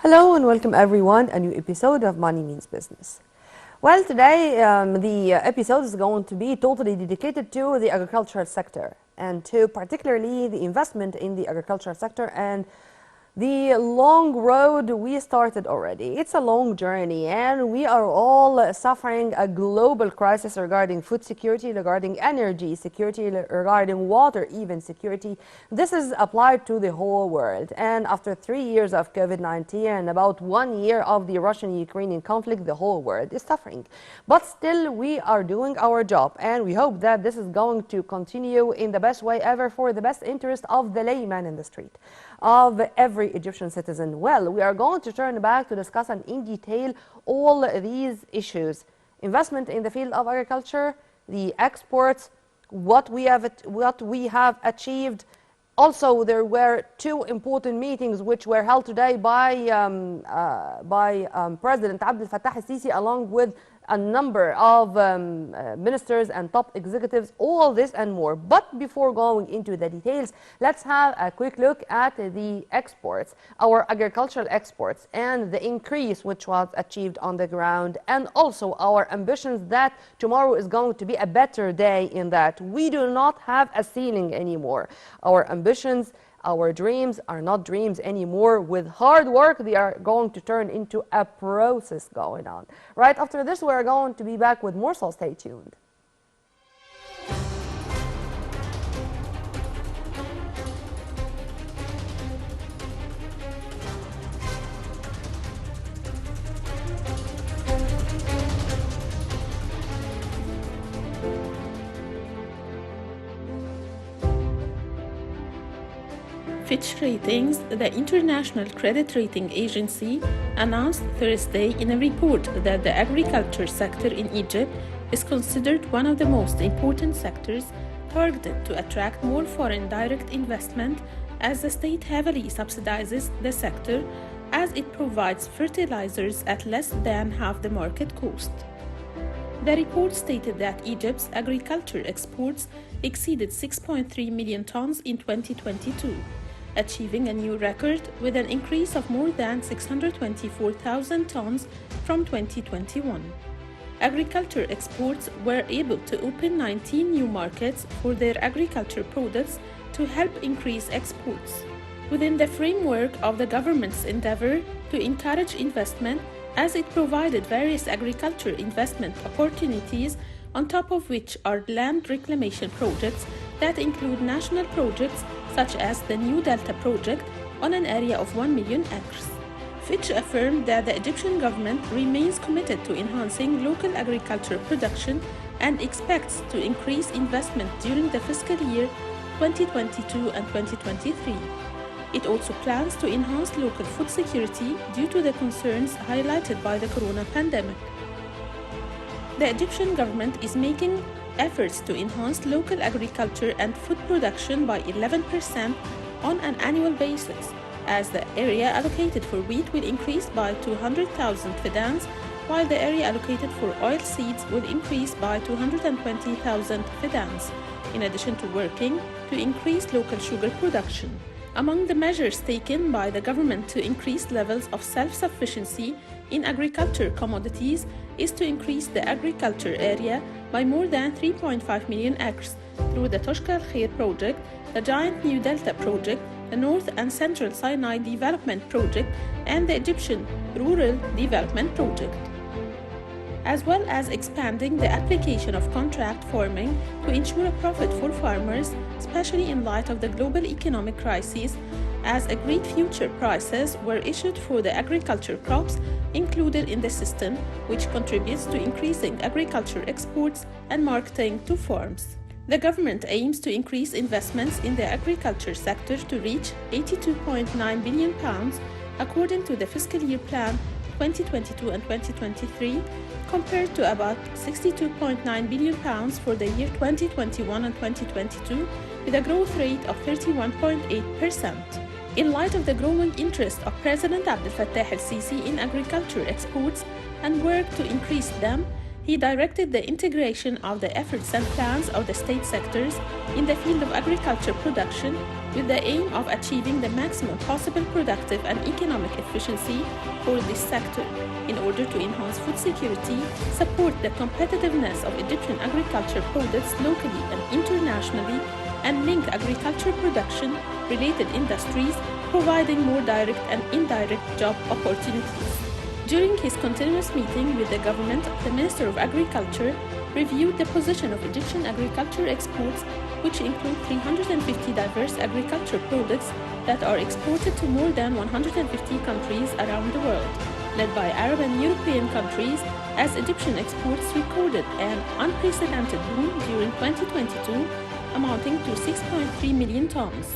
Hello and welcome everyone, a new episode of Money Means Business. Well, today the episode is going to be totally dedicated to the agricultural sector and to particularly the investment in the agricultural sector and the long road we started already. It's a long journey and we are all suffering a global crisis regarding food security, regarding energy security, regarding water even security. This is applied to the whole world. And after 3 years of COVID-19 and about 1 year of the Russian-Ukrainian conflict, the whole world is suffering. But still we are doing our job and we hope that this is going to continue in the best way ever for the best interest of the layman in the street, of every Egyptian citizen. Well, we are going to turn back to discuss in detail all these issues. Investment in the field of agriculture, the exports, what we have achieved. Also, there were two important meetings which were held today by President Abdel Fattah el-Sisi along with a number of ministers and top executives, all this and more. But before going into the details, let's have a quick look at the exports, our agricultural exports, and the increase which was achieved on the ground, and also our ambitions that tomorrow is going to be a better day in that. We do not have a ceiling anymore. Our ambitions, our dreams are not dreams anymore. With hard work, they are going to turn into a process going on. Right after this, we are going to be back with more, so stay tuned. Fitch Ratings, the international credit rating agency, announced Thursday in a report that the agriculture sector in Egypt is considered one of the most important sectors targeted to attract more foreign direct investment, as the state heavily subsidizes the sector as it provides fertilizers at less than half the market cost. The report stated that Egypt's agriculture exports exceeded 6.3 million tons in 2022, achieving a new record with an increase of more than 624,000 tons from 2021. Agriculture exports were able to open 19 new markets for their agriculture products to help increase exports. Within the framework of the government's endeavor to encourage investment, as it provided various agriculture investment opportunities, on top of which are land reclamation projects that include national projects such as the New Delta project on an area of 1 million acres. Fitch affirmed that the Egyptian government remains committed to enhancing local agriculture production and expects to increase investment during the fiscal year 2022 and 2023. It also plans to enhance local food security due to the concerns highlighted by the corona pandemic. The Egyptian government is making efforts to enhance local agriculture and food production by 11% on an annual basis, as the area allocated for wheat will increase by 200,000 fidans, while the area allocated for oilseeds will increase by 220,000 fidans, in addition to working to increase local sugar production. Among the measures taken by the government to increase levels of self-sufficiency in agriculture commodities is to increase the agriculture area by more than 3.5 million acres through the Toshka Al-Khair project, the giant New Delta project, the North and Central Sinai Development Project, and the Egyptian Rural Development Project, as well as expanding the application of contract farming to ensure a profit for farmers, especially in light of the global economic crisis, as agreed future prices were issued for the agriculture crops included in the system, which contributes to increasing agriculture exports and marketing to farms. The government aims to increase investments in the agriculture sector to reach £82.9 billion, according to the fiscal year plan 2022 and 2023, compared to about £62.9 billion for the year 2021 and 2022, with a growth rate of 31.8%. In light of the growing interest of President Abdel Fattah el-Sisi in agriculture exports and work to increase them, he directed the integration of the efforts and plans of the state sectors in the field of agriculture production with the aim of achieving the maximum possible productive and economic efficiency for this sector in order to enhance food security, support the competitiveness of Egyptian agriculture products locally and internationally, and link agriculture production related industries, providing more direct and indirect job opportunities. During his continuous meeting with the government, the Minister of Agriculture reviewed the position of Egyptian agriculture exports, which include 350 diverse agriculture products that are exported to more than 150 countries around the world, led by Arab and European countries, as Egyptian exports recorded an unprecedented boom during 2022, amounting to 6.3 million tons.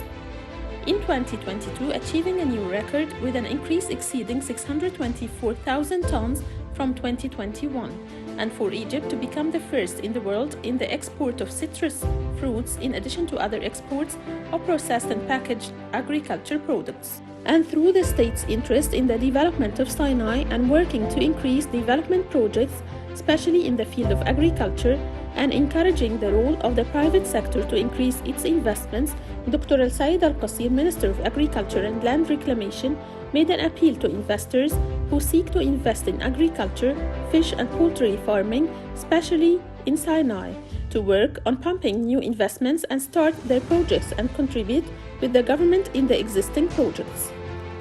In 2022, achieving a new record with an increase exceeding 624,000 tons from 2021, and for Egypt to become the first in the world in the export of citrus fruits in addition to other exports of processed and packaged agriculture products. And through the state's interest in the development of Sinai and working to increase development projects, especially in the field of agriculture, and encouraging the role of the private sector to increase its investments, Dr. Al-Said Al-Qasir, Minister of Agriculture and Land Reclamation, made an appeal to investors who seek to invest in agriculture, fish and poultry farming, especially in Sinai, to work on pumping new investments and start their projects and contribute with the government in the existing projects.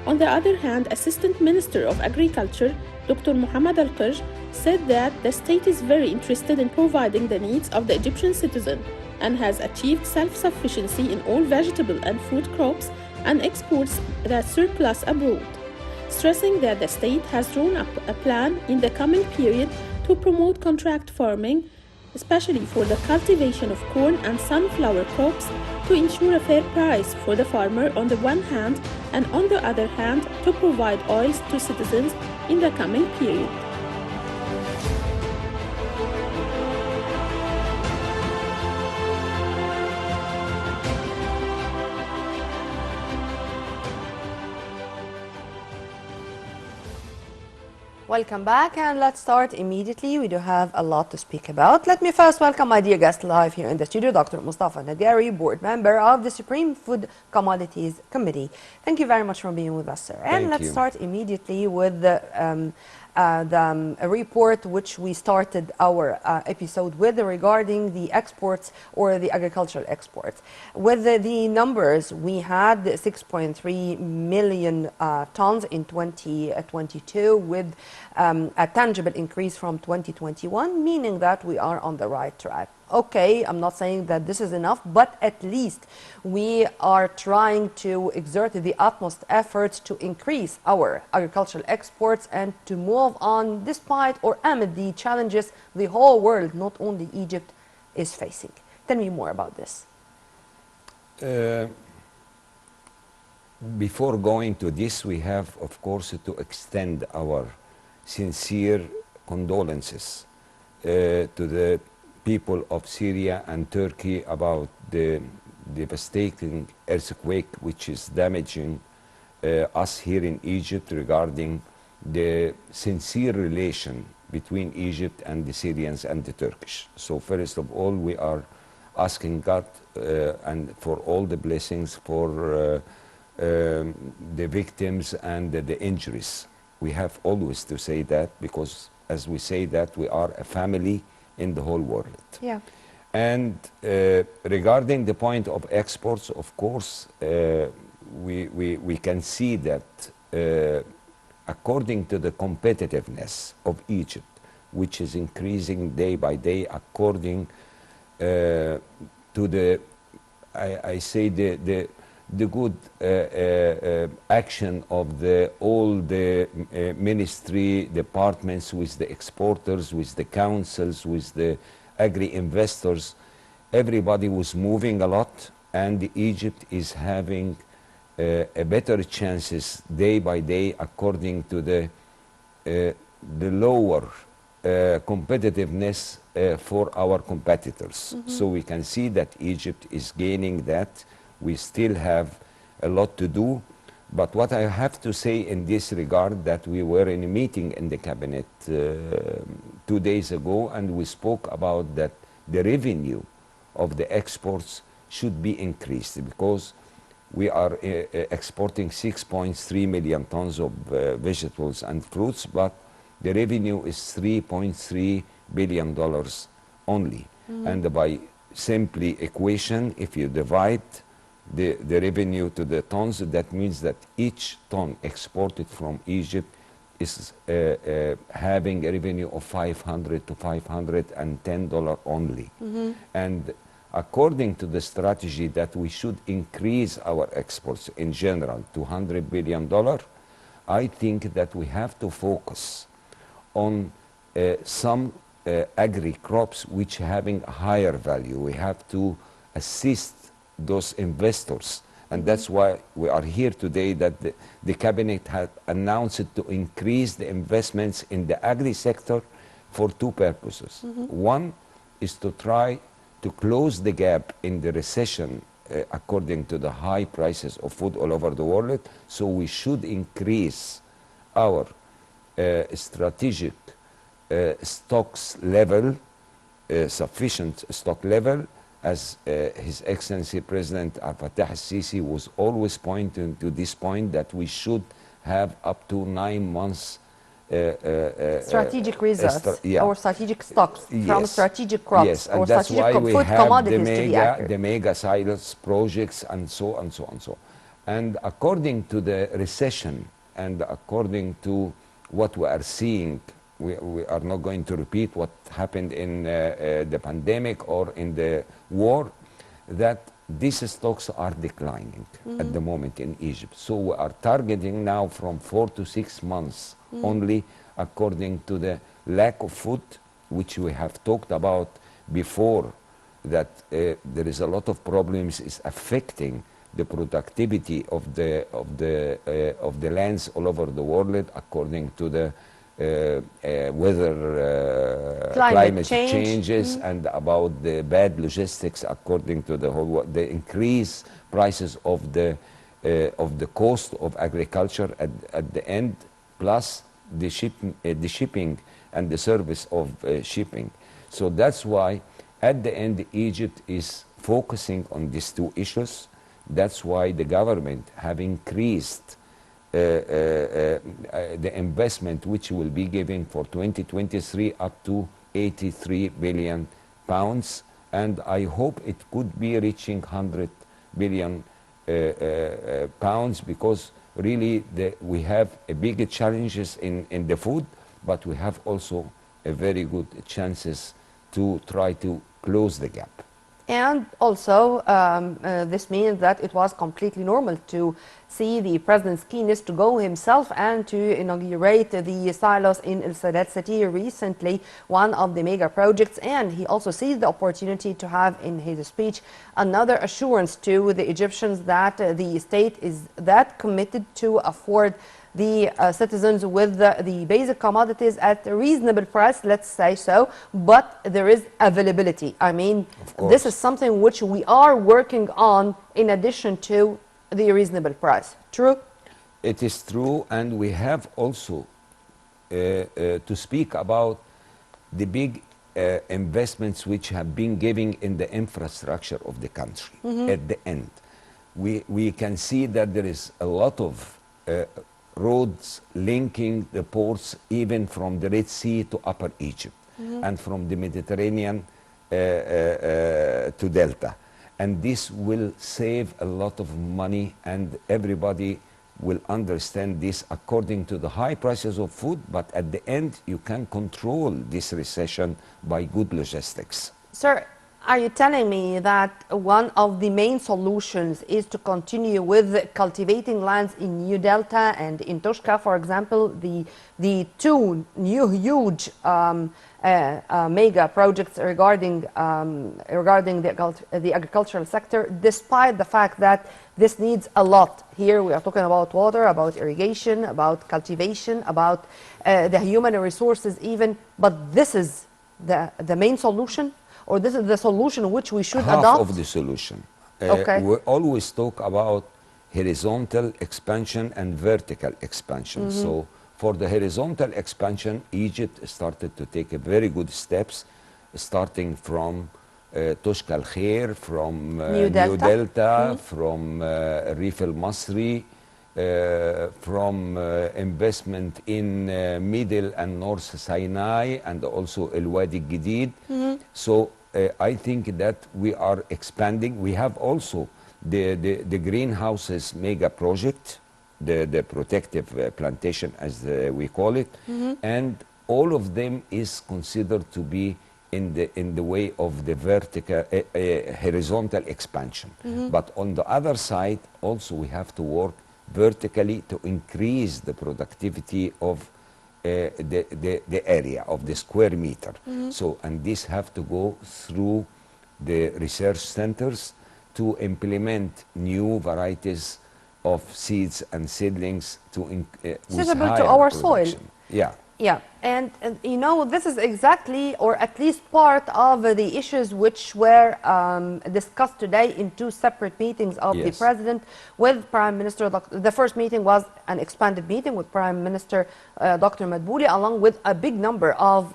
On the other hand, Assistant Minister of Agriculture, Dr. Muhammad Al-Qaj, said that the state is very interested in providing the needs of the Egyptian citizen and has achieved self-sufficiency in all vegetable and fruit crops and exports that surplus abroad, stressing that the state has drawn up a plan in the coming period to promote contract farming, especially for the cultivation of corn and sunflower crops, to ensure a fair price for the farmer on the one hand, and on the other hand, to provide oils to citizens in the coming period. Welcome back, and let's start immediately. We do have a lot to speak about. Let me first welcome my dear guest live here in the studio, Dr. Mustafa Nagari, board member of the Supreme Food Commodities Committee. Thank you very much for being with us, sir. And let's start immediately with a report which we started our episode with regarding the exports or the agricultural exports. With the numbers, we had 6.3 million tons in 2022 with a tangible increase from 2021, meaning that we are on the right track. Okay, I'm not saying that this is enough, but at least we are trying to exert the utmost efforts to increase our agricultural exports and to move on despite or amid the challenges the whole world, not only Egypt, is facing. Tell me more about this. Before going to this, we have, of course, to extend our sincere condolences to the people of Syria and Turkey about the devastating earthquake which is damaging us here in Egypt, regarding the sincere relation between Egypt and the Syrians and the Turkish. So first of all, we are asking God and for all the blessings for the victims and the injuries. We have always to say that, because as we say that, we are a family in the whole world. Yeah. And regarding the point of exports, of course, we can see that according to the competitiveness of Egypt, which is increasing day by day, according to the, I say the good action of all the ministry departments with the exporters, with the councils, with the agri-investors. Everybody was moving a lot, and Egypt is having a better chances day by day according to the lower competitiveness for our competitors. Mm-hmm. So we can see that Egypt is gaining that. We still have a lot to do, but what I have to say in this regard, that we were in a meeting in the cabinet 2 days ago, and we spoke about that the revenue of the exports should be increased, because we are exporting 6.3 million tons of vegetables and fruits, but the revenue is $3.3 billion only. And by simply equation, if you divide the revenue to the tons, that means that each ton exported from Egypt is having a revenue of $500 to $510 only. And according to the strategy that we should increase our exports in general to $100 billion, I think that we have to focus on some agri-crops which having a higher value. We have to assist those investors. And that's why we are here today, that the cabinet had announced to increase the investments in the agri sector for two purposes. One is to try to close the gap in the recession according to the high prices of food all over the world. So we should increase our strategic stocks level, sufficient stock level, as His Excellency President Abdel Fattah al-Sisi was always pointing to this point, that we should have up to 9 months strategic reserves yeah. or strategic stocks from Yes. strategic crops Yes, or and that's strategic why we food have commodities to be accurate. the mega silos projects and so on, so on, so. And according to the recession and according to what we are seeing, we are not going to repeat what happened in the pandemic or in the war, that these stocks are declining at the moment in Egypt. So we are targeting now from 4 to 6 months only, according to the lack of food, which we have talked about before, that there is a lot of problems is affecting the productivity of the lands all over the world, according to the weather, climate changes, and about the bad logistics, according to the whole world, the increased prices of the cost of agriculture at the end, plus the shipping and the service of shipping. So that's why at the end Egypt is focusing on these two issues. That's why the government have increased the investment which will be giving for 2023 up to 83 billion pounds, and I hope it could be reaching 100 billion pounds, because really we have a big challenges in the food, but we have also a very good chances to try to close the gap. And also, this means that it was completely normal to see the president's keenness to go himself and to inaugurate the silos in El Sadat city recently, one of the mega projects. And he also seized the opportunity to have in his speech another assurance to the Egyptians that the state is that committed to afford the citizens with the basic commodities at a reasonable price, let's say so, but there is availability. I mean, this is something which we are working on in addition to the reasonable price. True? It is true, and we have also to speak about the big investments which have been given in the infrastructure of the country. At the end, we can see that there is a lot of roads linking the ports, even from the Red Sea to Upper Egypt, and from the Mediterranean to Delta. And this will save a lot of money, and everybody will understand this according to the high prices of food, but at the end you can control this recession by good logistics. Sir, are you telling me that one of the main solutions is to continue with cultivating lands in New Delta and in Toshka, for example, the two new huge mega projects regarding the agricultural sector, despite the fact that this needs a lot? Here we are talking about water, about irrigation, about cultivation, about the human resources even, but this is the main solution? Or this is the solution which we should adopt? Half of the solution. Okay. We always talk about horizontal expansion and vertical expansion. So for the horizontal expansion, Egypt started to take a very good steps, starting from Toshka Al Khair, from New Delta. Delta, from Reef Al Masri, from investment in Middle and North Sinai, and also El Wadi Gidid. So I think that we are expanding. We have also the greenhouses mega project, the protective plantation, as we call it, and all of them is considered to be in the way of the vertical horizontal expansion. But on the other side, also we have to work vertically to increase the productivity of the area of the square meter. So, and this have to go through the research centers to implement new varieties of seeds and seedlings to with Suitable to higher our soil. production. Yeah. Yeah, and you know, this is exactly, or at least part of the issues which were discussed today in two separate meetings of the Yes. President with Prime Minister. The first meeting was an expanded meeting with Prime Minister Dr. Madbouli, along with a big number of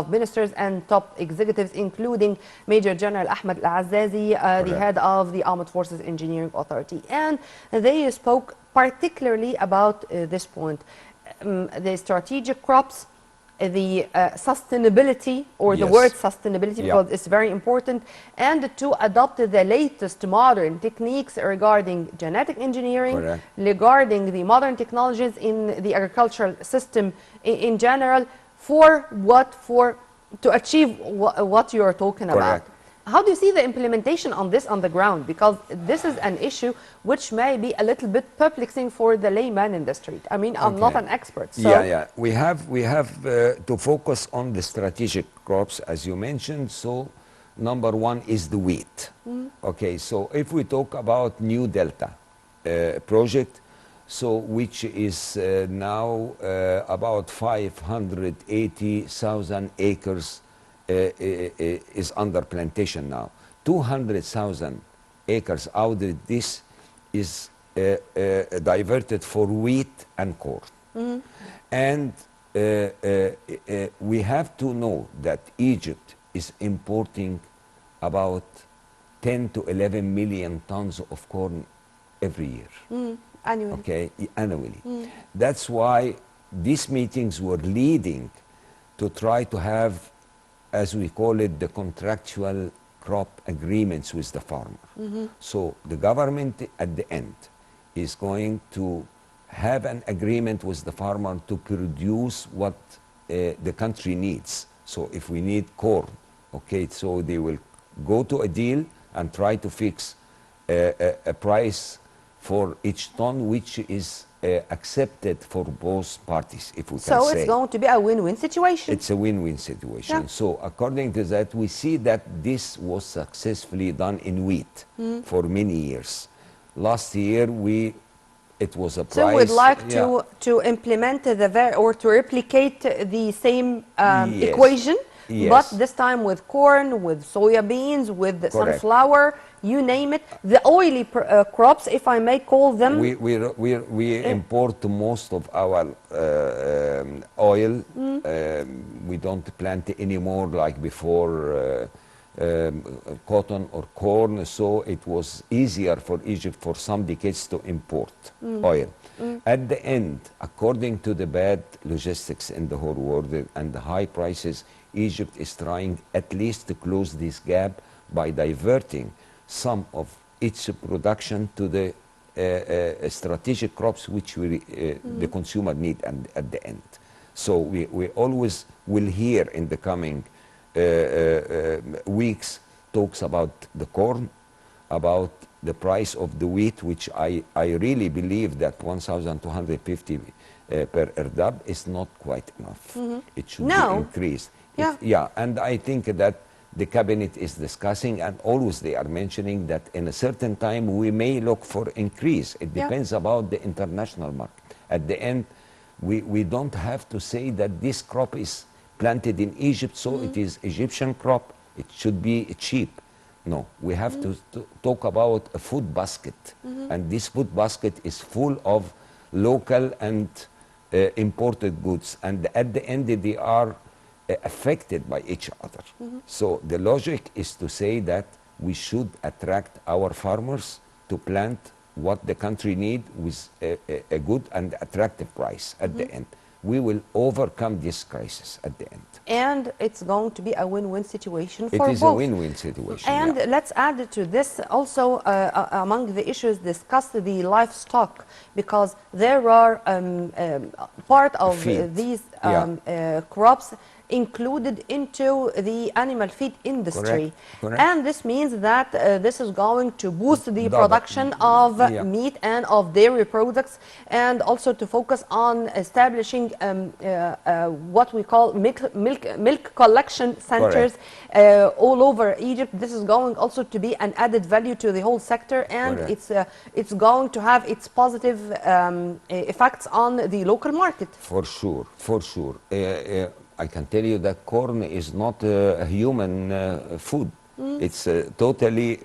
ministers and top executives, including Major General Ahmed Al-Azazi, the Correct. head of the Armed Forces Engineering Authority. And they spoke particularly about this point. The strategic crops, the sustainability, or the Yes. word sustainability, Yeah. because it's very important, and to adopt the latest modern techniques regarding genetic engineering, Correct. regarding the modern technologies in the agricultural system in general, to achieve what you are talking about. Correct. How do you see the implementation on this on the ground? Because this is an issue which may be a little bit perplexing for the layman in the street. I mean, I'm not Okay. an expert. So Yeah. We have to focus on the strategic crops, as you mentioned. So, number one is the wheat. Okay. So, if we talk about New Delta project, so which is now about 580,000 acres. Is under plantation now. 200,000 acres out of this is diverted for wheat and corn. And we have to know that Egypt is importing about 10 to 11 million tons of corn every year. annually. Okay, annually. That's why these meetings were leading to try to have, as we call it, the contractual crop agreements with the farmer. So the government at the end is going to have an agreement with the farmer to produce what the country needs. So if we need corn, okay, so they will go to a deal and try to fix a price for each ton which is accepted for both parties, if we can So say. it's going to be a win-win situation. It's a win-win situation. Yeah. So according to that, we see that this was successfully done in wheat for many years. Last year, it was a price. So we'd like yeah. to implement or to replicate the same Yes. equation, Yes. but this time with corn, with soya beans, with Correct. sunflower, you name it. The oily crops, if I may call them. We import most of our oil. We don't plant anymore like before cotton or corn, so it was easier for Egypt for some decades to import oil. At the end, according to the bad logistics in the whole world and the high prices, Egypt is trying at least to close this gap by diverting some of its production to the strategic crops which the consumer need at the end. So we always will hear in the coming weeks talks about the corn, about the price of the wheat, which I really believe that 1,250 per erdab is not quite enough. It should be increased. Yeah. And I think that the cabinet is discussing, and always they are mentioning that in a certain time we may look for increase. It depends about the international market. At the end, we don't have to say that this crop is planted in Egypt, so it is Egyptian crop, it should be cheap. No, we have to talk about a food basket. And this food basket is full of local and imported goods. And at the end, they are affected by each other. So the logic is to say that we should attract our farmers to plant what the country need with a good and attractive price at the end. We will overcome this crisis at the end. And it's going to be a win-win situation It for is both. a win-win situation. And yeah. let's add to this also among the issues discussed the livestock, because there are part of Feed. these Yeah. crops included into the animal feed industry. Correct. And this means that this is going to boost the Double. production of Yeah. meat and of dairy products, and also to focus on establishing what we call milk collection centers all over Egypt. This is going also to be an added value to the whole sector, and Correct. it's going to have its positive effects on the local market. For sure, for sure. I can tell you that corn is not a human food. It's totally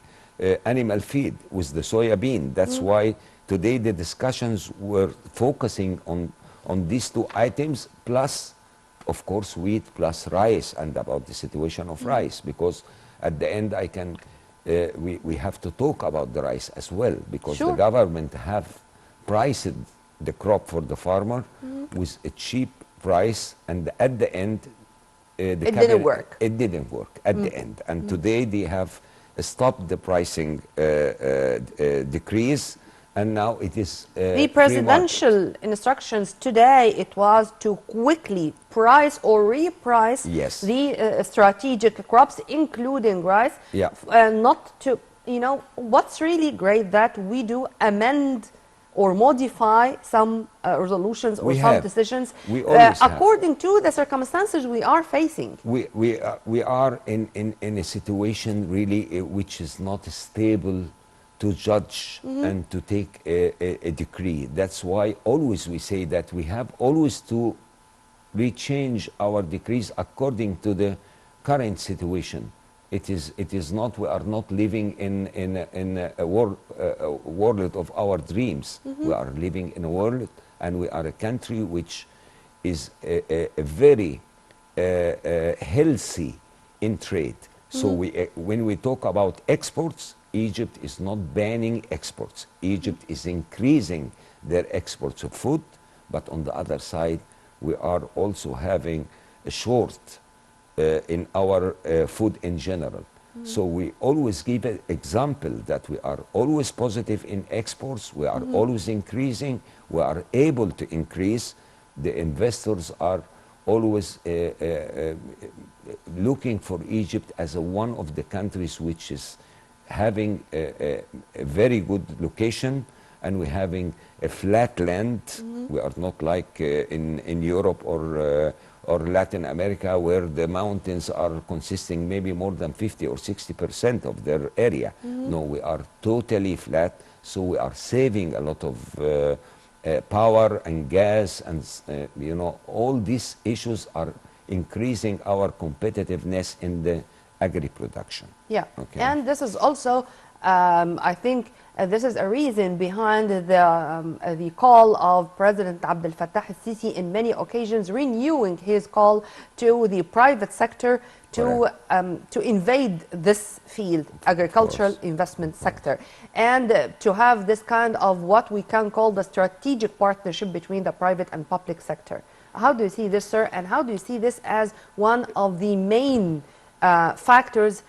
animal feed with the soya bean. That's why today the discussions were focusing on these two items, plus, of course, wheat plus rice, and about the situation of rice, because at the end we have to talk about the rice as well, because Sure. the government have priced the crop for the farmer with a cheap price, and at the end It didn't work. It didn't work at the end, and today they have stopped the pricing decrease, and now it is The presidential instructions today, it was to quickly price or reprice Yes. the strategic crops, including rice. Yeah. Not to, what's really great that we do amend or modify some resolutions or We some have. decisions We always have. according to the circumstances we are facing. We are in a situation really which is not stable to judge and to take a decree. That's why always we say that we have always to rechange our decrees according to the current situation. It is not, we are not living in a world of our dreams. We are living in a world, and we are a country which is a very healthy in trade. So when we talk about exports, Egypt is not banning exports. Egypt is increasing their exports of food, but on the other side, we are also having a short in our food in general. So we always give an example that we are always positive in exports, we are always increasing, we are able to increase. The investors are always looking for Egypt as one of the countries which is having a very good location, and we're having a flat land. We are not like in Europe or Latin America, where the mountains are consisting maybe more than 50 or 60% of their area. No, we are totally flat, so we are saving a lot of power and gas, and all these issues are increasing our competitiveness in the agri-production. Yeah, Okay. and this is also, I think, this is a reason behind the call of President Abdel Fattah al-Sisi in many occasions, renewing his call to the private sector to invade this field, agricultural investment sector, and to have this kind of what we can call the strategic partnership between the private and public sector. How do you see this, sir, and how do you see this as one of the main factors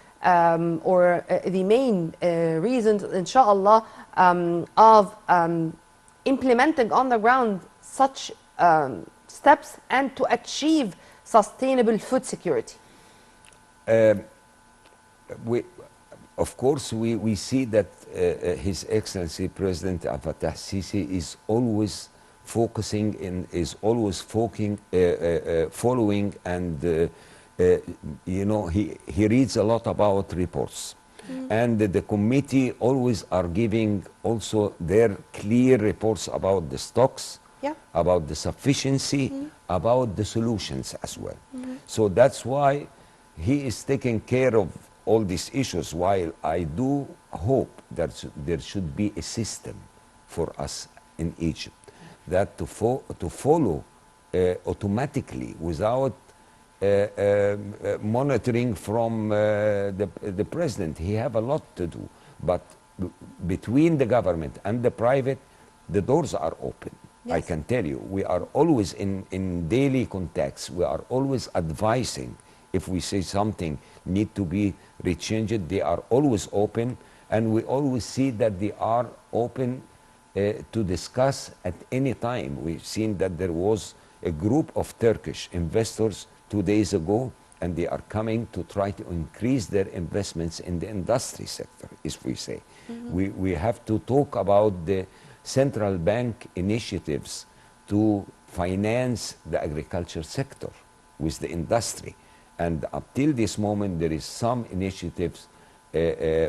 or the main reasons, inshallah, of implementing on the ground such steps and to achieve sustainable food security? Of course, we see that His Excellency President Abdel Fattah al-Sisi is always focusing is always following, and he reads a lot about reports, and the committee always are giving also their clear reports about the stocks, about the sufficiency, about the solutions as well. So that's why he is taking care of all these issues, while I do hope that there should be a system for us in Egypt that to follow automatically, without monitoring from the president. He have a lot to do, but between the government and the private, the doors are open. I Yes. can tell you, we are always in daily contacts. We are always advising. If we say something need to be rechanged, they are always open, and we always see that they are open to discuss at any time. We've seen that there was a group of Turkish investors 2 days ago, and they are coming to try to increase their investments in the industry sector, as we say. We have to talk about the central bank initiatives to finance the agriculture sector with the industry. And up till this moment, there is some initiatives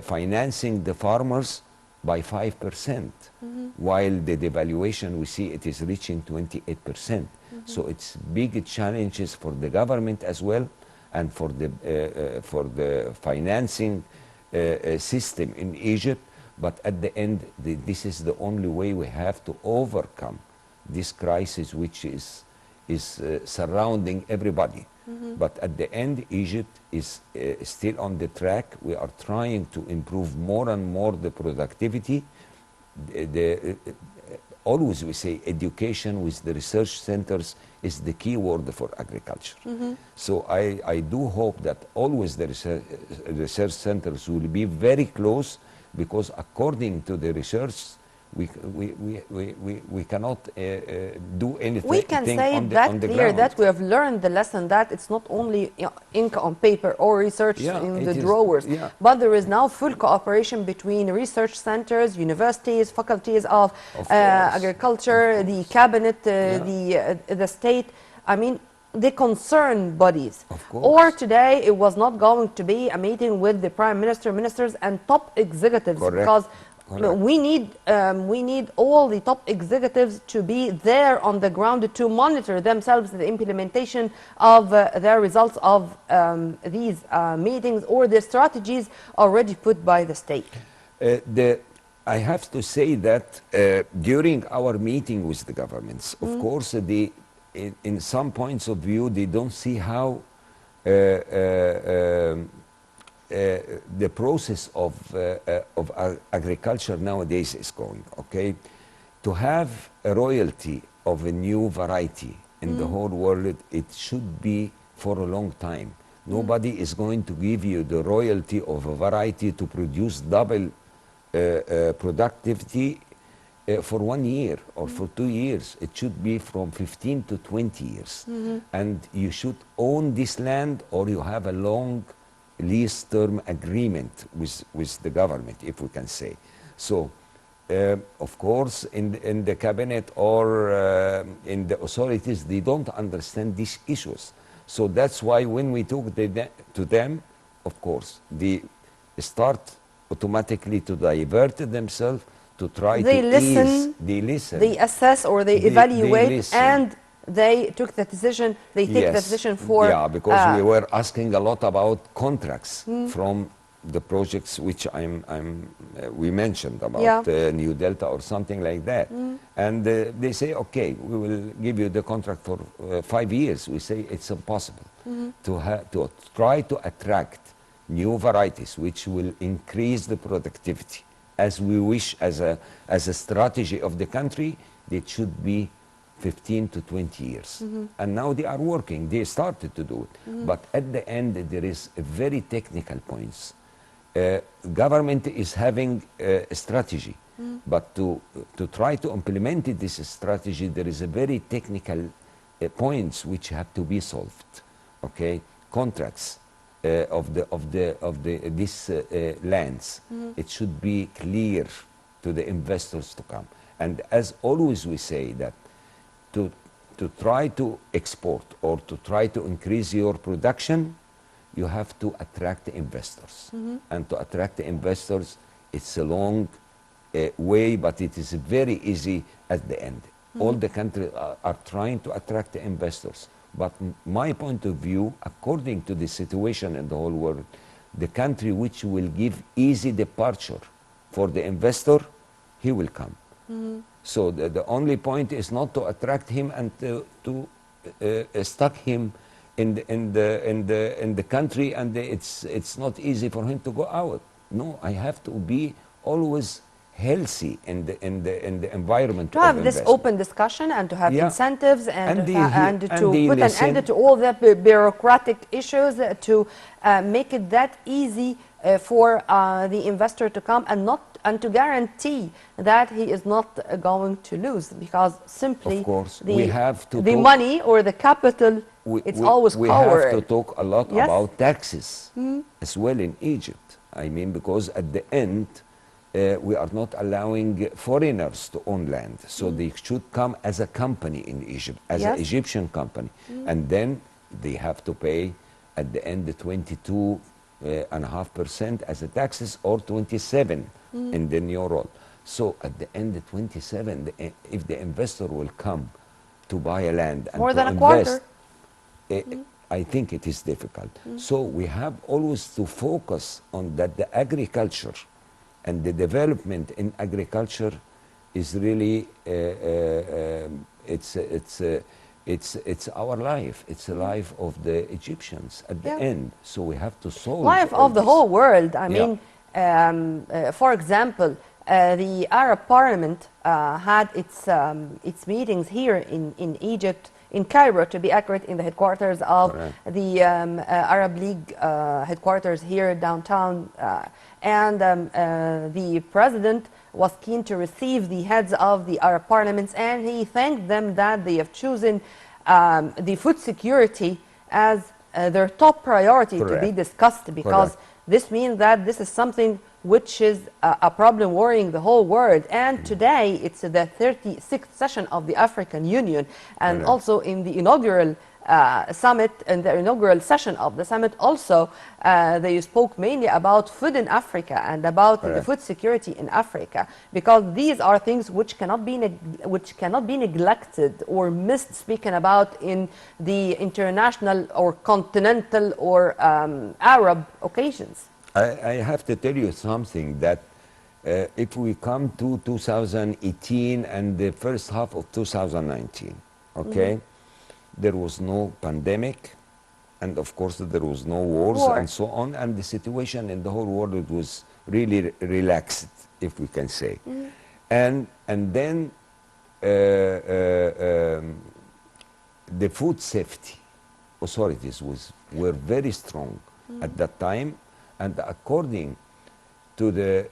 financing the farmers by 5%, while the devaluation, we see it is reaching 28%. So it's big challenges for the government as well, and for the financing system in Egypt. But at the end, this is the only way we have to overcome this crisis, which is surrounding everybody. But at the end, Egypt is still on the track. We are trying to improve more and more the productivity. Always we say education with the research centers is the key word for agriculture. So I do hope that always the research centers will be very close, because according to the research, we cannot do anything. We can say on the, that on the clear ground. that we have learned the lesson that it's not only ink on paper or research Yeah, in it the is, drawers, yeah. but there is now full cooperation between research centers, universities, faculties of Of course. agriculture, the cabinet, the state. I mean, the concerned bodies. Of course. Or today, it was not going to be a meeting with the prime minister, ministers, and top executives, Correct. because Correct. we need all the top executives to be there on the ground to monitor themselves the implementation of their results of these meetings or the strategies already put by the state. I have to say that during our meeting with the governments, of course, in some points of view, they don't see how the process of agriculture nowadays is going, okay? To have a royalty of a new variety in the whole world, it should be for a long time. Nobody is going to give you the royalty of a variety to produce double productivity for 1 year or for 2 years. It should be from 15 to 20 years. And you should own this land, or you have a long lease term agreement with the government, if we can say. So, of course, in the cabinet or in the authorities, they don't understand these issues. So that's why when we talk to them, of course, they start automatically to divert themselves to try They to listen, ease. They listen. They assess or they They evaluate, listen. and they took the decision. They take the Yes. decision for. Yeah, because we were asking a lot about contracts from the projects which we mentioned about New Delta or something like that. And they say, okay, we will give you the contract for 5 years. We say it's impossible to try to attract new varieties which will increase the productivity as we wish, as a strategy of the country. It should be 15 to 20 years. And now they are working. They started to do it. But at the end, there is a very technical points. Government is having a strategy, but to try to implement this strategy, there is a very technical points which have to be solved. Okay, contracts of these lands. It should be clear to the investors to come. And as always, we say that to try to export or to try to increase your production, you have to attract the investors. And to attract the investors, it's a long way, but it is very easy at the end. All the countries are trying to attract the investors. But my point of view, according to the situation in the whole world, the country which will give easy departure for the investor, he will come. So the only point is not to attract him and to stuck him in the country, and it's not easy for him to go out. No, I have to be always healthy in the environment To of have this investment. open discussion and to have Yeah. incentives and, And to they ha- hear- and to and they put an end listen. to all the bureaucratic issues, to make it that easy for the investor to come and to guarantee that he is not going to lose, because simply Of course, the, we have to the talk- money or the capital, it's always we covered. have to talk a lot Yes. about taxes as well in Egypt. I mean, because at the end, we are not allowing foreigners to own land. So they should come as a company in Egypt, as Yes. an Egyptian company. And then they have to pay at the end the 22.5% as a taxes, or 27 in the new rule. So at the end, the 27, if the investor will come to buy a land and More to than a invest, quarter. I think it is difficult. So we have always to focus on that the agriculture and the development in agriculture is really it's our life. It's the life of the Egyptians at the Yeah. end. So we have to solve Life all of the this. whole world. I Yeah. mean, for example, the Arab Parliament had its meetings here in Egypt, in Cairo, to be accurate, in the headquarters of Correct. the Arab League headquarters here downtown. And the president was keen to receive the heads of the Arab parliaments, and he thanked them that they have chosen the food security as their top priority to be Correct. discussed, because Correct. this means that this is something which is a problem worrying the whole world. And today it's the 36th session of the African Union, and Correct. also in the inaugural summit, in the inaugural session of the summit also, they spoke mainly about food in Africa and about the Correct. food security in Africa, because these are things which cannot be neglected or missed speaking about in the international or continental or Arab occasions. I have to tell you something, that if we come to 2018 and the first half of 2019, okay, there was no pandemic, and of course there was no wars War. and so on, and the situation in the whole world was really relaxed, if we can say. And then the food safety authorities were very strong at that time, and according to the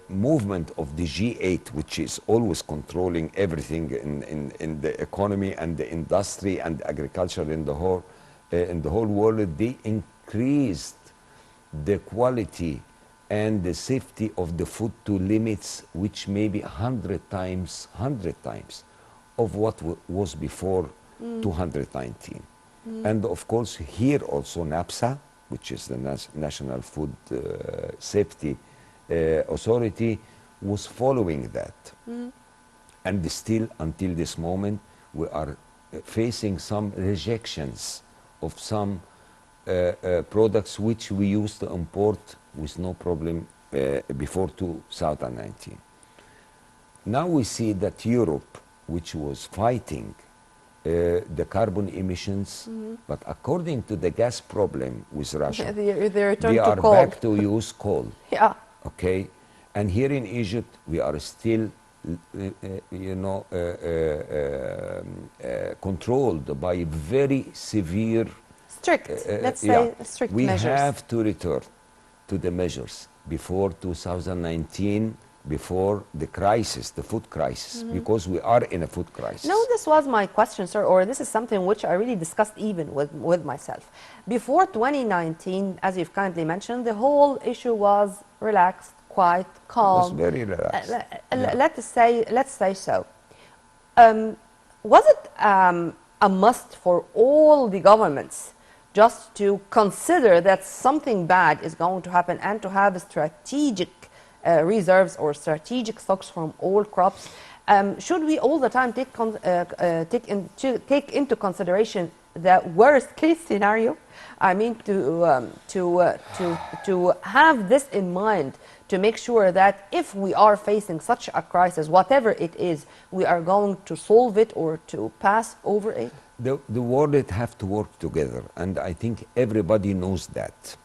movement of the G8, which is always controlling everything in the economy and the industry and agriculture in the whole world, they increased the quality and the safety of the food to limits which may be 100 times of what was before 219. And of course here also NAPSA, which is the National Food Safety Authority, was following that. And still until this moment we are facing some rejections of some products which we used to import with no problem before 2019. Now we see that Europe, which was fighting the carbon emissions, but according to the gas problem with Russia, They returned we to are coal. back to use coal. Yeah. Okay, and here in Egypt we are still, controlled by very severe. Strict, let's yeah. say strict We measures. have to return to the measures before 2019, before the crisis, the food crisis, because we are in a food crisis. No, this was my question, sir, or this is something which I really discussed even with myself. Before 2019, as you've kindly mentioned, the whole issue was relaxed, quiet, It calm. was very relaxed. Yeah. Let's say so. Was it a must for all the governments just to consider that something bad is going to happen and to have strategic reserves or strategic stocks from all crops? Should we all the time take into consideration the worst case scenario? I mean, to have this in mind, to make sure that if we are facing such a crisis, whatever it is, we are going to solve it or to pass over it? The world have to work together, and I think everybody knows that.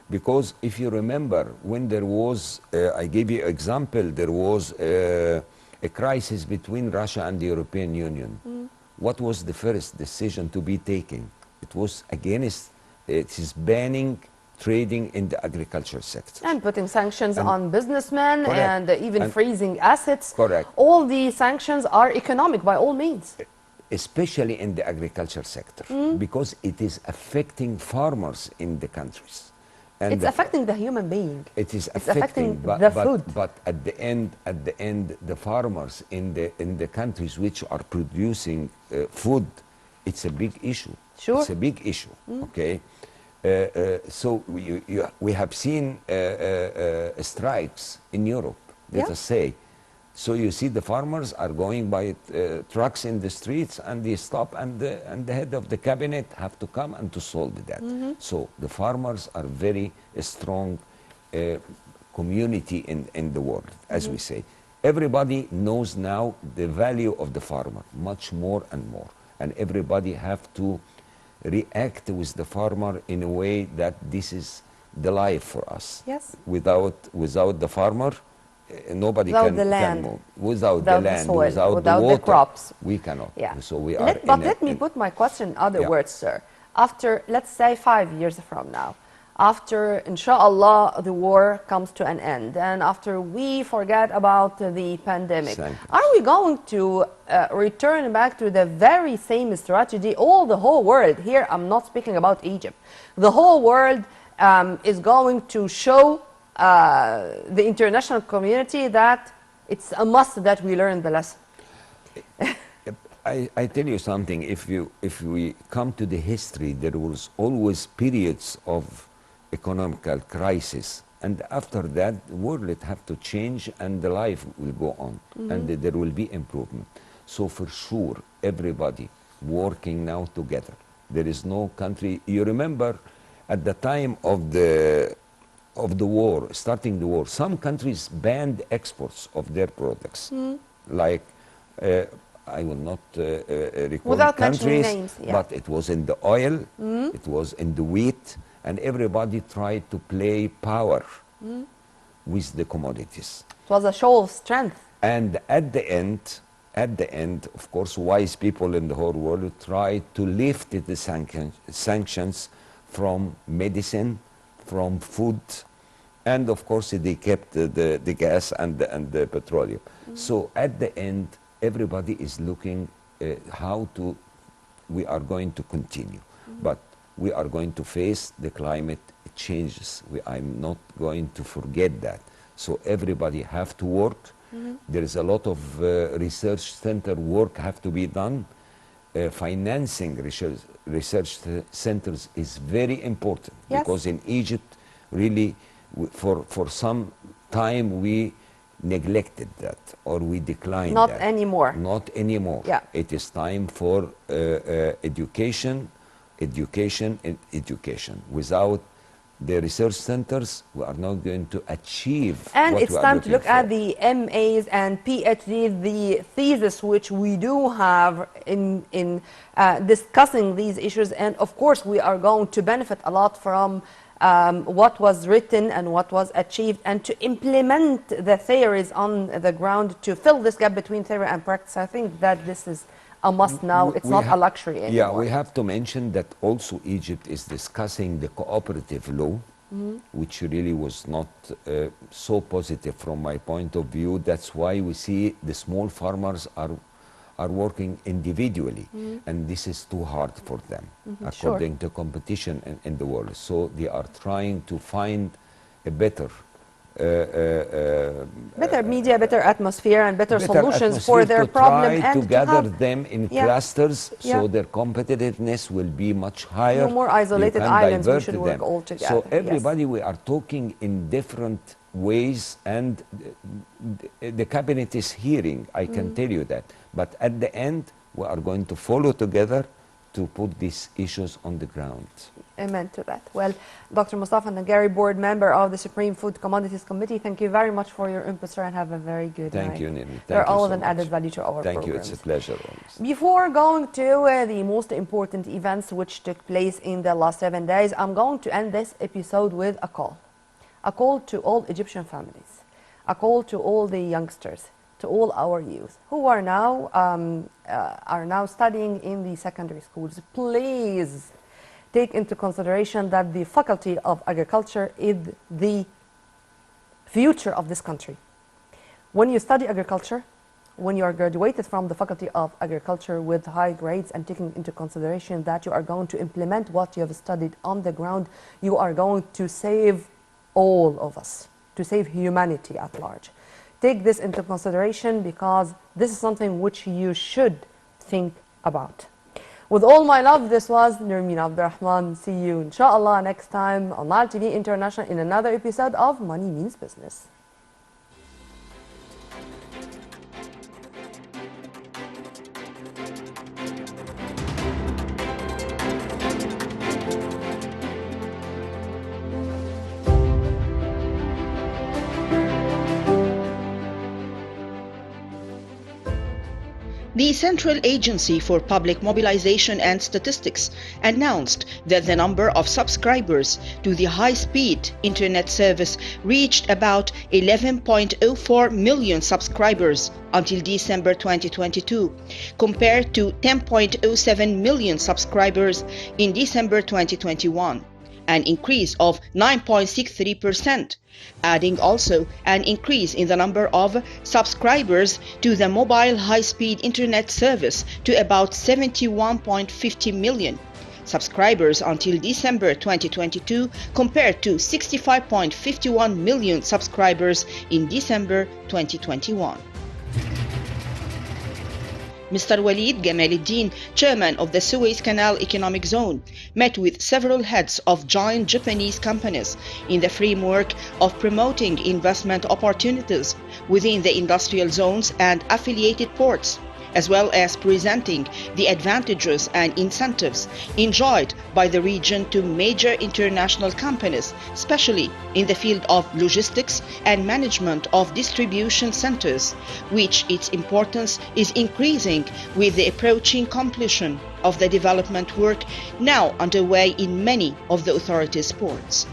Because if you remember, when there was, I gave you example, there was a crisis between Russia and the European Union. What was the first decision to be taken? It was against, it is banning trading in the agriculture sector. And putting sanctions And- on businessmen Correct. and even And- freezing assets. Correct. All the sanctions are economic by all means. Especially in the agriculture sector, because it is affecting farmers in the countries. And It's affecting the human being. it is it's affecting, affecting the food. but at the end, the farmers in the countries which are producing food, it's a big issue. Sure. It's a big issue. Okay. So we have seen strikes in Europe. Let Yeah. us say. So you see the farmers are going by trucks in the streets, and they stop, and the head of the cabinet have to come and to solve that. So the farmers are very strong community in the world, as we say. Everybody knows now the value of the farmer, much more and more. And everybody have to react with the farmer in a way that this is the life for us. Yes. Without the farmer, nobody Without can, the can land. move. Without Without the the land, soil, without without the the water, crops. we cannot. Yeah. So we are. But in let me in- put my question in other Yeah. words, sir. After, let's say, 5 years from now, after, inshallah, the war comes to an end, and after we forget about the pandemic, Thank you. are we going to return back to the very same strategy? The whole world, here I'm not speaking about Egypt, the whole world is going to show the international community that it's a must that we learn the lesson. I tell you something. If we come to the history, there was always periods of economical crisis, and after that, the world have to change, and the life will go on, and there will be improvement. So for sure, everybody working now together. There is no country. You remember, at the time of the war, starting the war, some countries banned exports of their products, like. I will not recall Without mentioning countries, names, yeah. but it was in the oil, it was in the wheat, and everybody tried to play power with the commodities. It was a show of strength. And at the end, of course, wise people in the whole world tried to lift the sanctions from medicine, from food, and of course they kept the gas and the petroleum. So at the end, everybody is looking how we are going to continue. But we are going to face the climate changes. I'm not going to forget that. So everybody have to work. There is a lot of research center work have to be done. Financing research centers is very important. Yes. Because in Egypt, really, for some time we neglected that, or we declined Not that. anymore. Not anymore. Yeah. It is time for education. Without the research centers, we are not going to achieve And what it's we are time to looking look at for. the MAs and PhDs, the thesis which we do have in discussing these issues. And of course, we are going to benefit a lot from what was written and what was achieved, and to implement the theories on the ground to fill this gap between theory and practice. I think that this is a must now. It's We not a ha- luxury anymore. Yeah, we have to mention that also Egypt is discussing the cooperative law, which really was not so positive from my point of view. That's why we see the small farmers are working individually, and this is too hard for them, according to competition in the world. So they are trying to find a better better media, better atmosphere, and better solutions for atmosphere their to problem, try and to gather have them in Yeah. clusters, Yeah. so their competitiveness will be much higher. No more You isolated can islands. We divert should work them. all together. So Yes. everybody, we are talking in different ways, and the cabinet is hearing. I can tell you that. But at the end, we are going to follow together to put these issues on the ground. Amen to that. Well, Dr. Mustafa Nagari, board member of the Supreme Food Commodities Committee, thank you very much for your input, sir, and have a very good night. Thank you, Nirmi. Thank They're you all so of an added much. value to our Thank programs. you. It's a pleasure always. Before going to the most important events which took place in the last 7 days, I'm going to end this episode with a call. A call to all Egyptian families. A call to all the youngsters, to all our youth who are now studying in the secondary schools. Please take into consideration that the Faculty of Agriculture is the future of this country. When you study agriculture, when you are graduated from the Faculty of Agriculture with high grades and taking into consideration that you are going to implement what you have studied on the ground, you are going to save all of us, to save humanity at large. Take this into consideration because this is something which you should think about. With all my love, this was Nirmeen Abdurrahman. See you, inshallah, next time on Nile TV International in another episode of Money Means Business. The Central Agency for Public Mobilization and Statistics announced that the number of subscribers to the high-speed internet service reached about 11.04 million subscribers until December 2022, compared to 10.07 million subscribers in December 2021. An increase of 9.63%, adding also an increase in the number of subscribers to the mobile high-speed internet service to about 71.50 million subscribers until December 2022 compared to 65.51 million subscribers in December 2021. Mr. Walid Gamaluddin, chairman of the Suez Canal Economic Zone, met with several heads of giant Japanese companies in the framework of promoting investment opportunities within the industrial zones and affiliated ports, as well as presenting the advantages and incentives enjoyed by the region to major international companies, especially in the field of logistics and management of distribution centers, which its importance is increasing with the approaching completion of the development work now underway in many of the authorities' ports.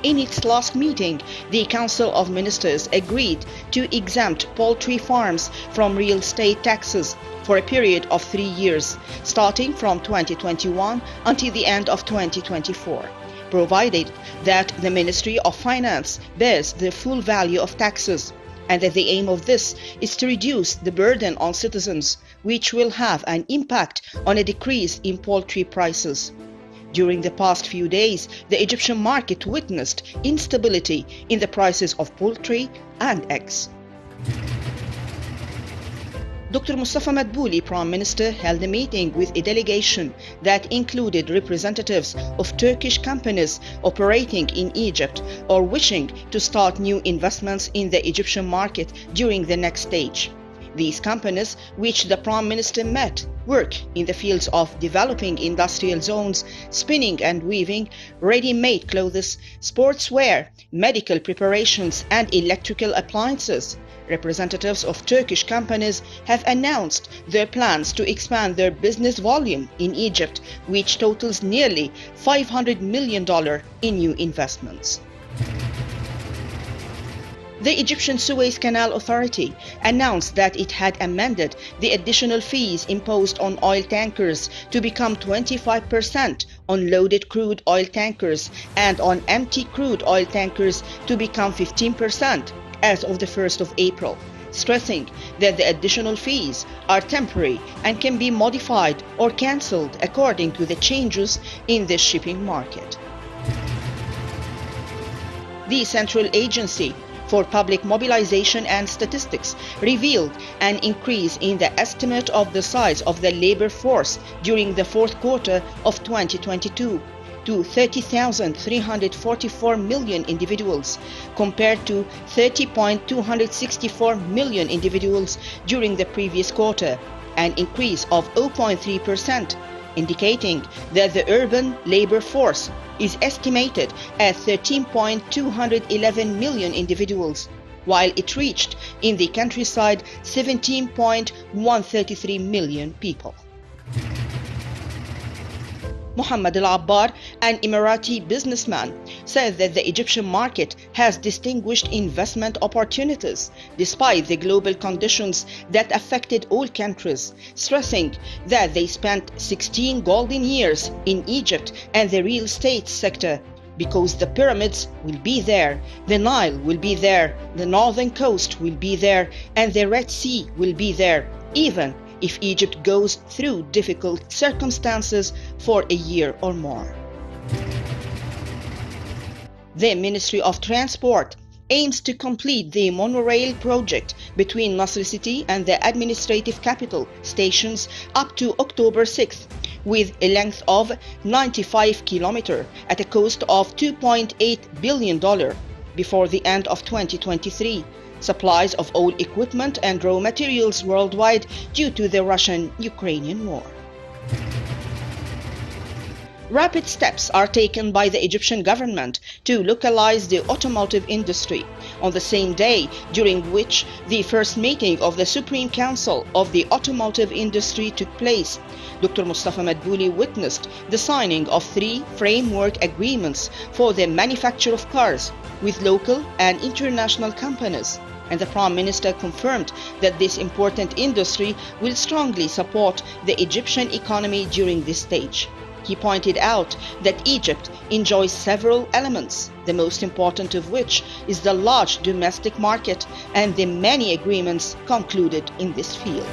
In its last meeting, the Council of Ministers agreed to exempt poultry farms from real estate taxes for a period of 3 years, starting from 2021 until the end of 2024, provided that the Ministry of Finance bears the full value of taxes, and that the aim of this is to reduce the burden on citizens, which will have an impact on a decrease in poultry prices. During the past few days, the Egyptian market witnessed instability in the prices of poultry and eggs. Dr. Mustafa Madbouli, Prime Minister, held a meeting with a delegation that included representatives of Turkish companies operating in Egypt or wishing to start new investments in the Egyptian market during the next stage. These companies, which the Prime Minister met, work in the fields of developing industrial zones, spinning and weaving, ready-made clothes, sportswear, medical preparations, and electrical appliances. Representatives of Turkish companies have announced their plans to expand their business volume in Egypt, which totals nearly $500 million in new investments. The Egyptian Suez Canal Authority announced that it had amended the additional fees imposed on oil tankers to become 25% on loaded crude oil tankers and on empty crude oil tankers to become 15% as of the 1st of April, stressing that the additional fees are temporary and can be modified or cancelled according to the changes in the shipping market. The Central Agency for Public Mobilization and Statistics revealed an increase in the estimate of the size of the labor force during the fourth quarter of 2022 to 30,344 million individuals, compared to 30.264 million individuals during the previous quarter, an increase of 0.3%. indicating that the urban labor force is estimated at 13.211 million individuals, while it reached in the countryside 17.133 million people. Mohammed Al-Abbar, an Emirati businessman, said that the Egyptian market has distinguished investment opportunities despite the global conditions that affected all countries, stressing that they spent 16 golden years in Egypt and the real estate sector because the pyramids will be there, the Nile will be there, the northern coast will be there, and the Red Sea will be there, even if Egypt goes through difficult circumstances for a year or more. The Ministry of Transport aims to complete the monorail project between Nasr City and the administrative capital stations up to October 6th, with a length of 95 kilometers at a cost of $2.8 billion before the end of 2023. Supplies of all equipment and raw materials worldwide due to the Russian-Ukrainian war. Rapid steps are taken by the Egyptian government to localize the automotive industry on the same day during which the first meeting of the Supreme Council of the automotive industry took place. Dr. Mustafa Madbouli witnessed the signing of 3 framework agreements for the manufacture of cars with local and international companies, and the Prime Minister confirmed that this important industry will strongly support the Egyptian economy during this stage. He pointed out that Egypt enjoys several elements, the most important of which is the large domestic market and the many agreements concluded in this field.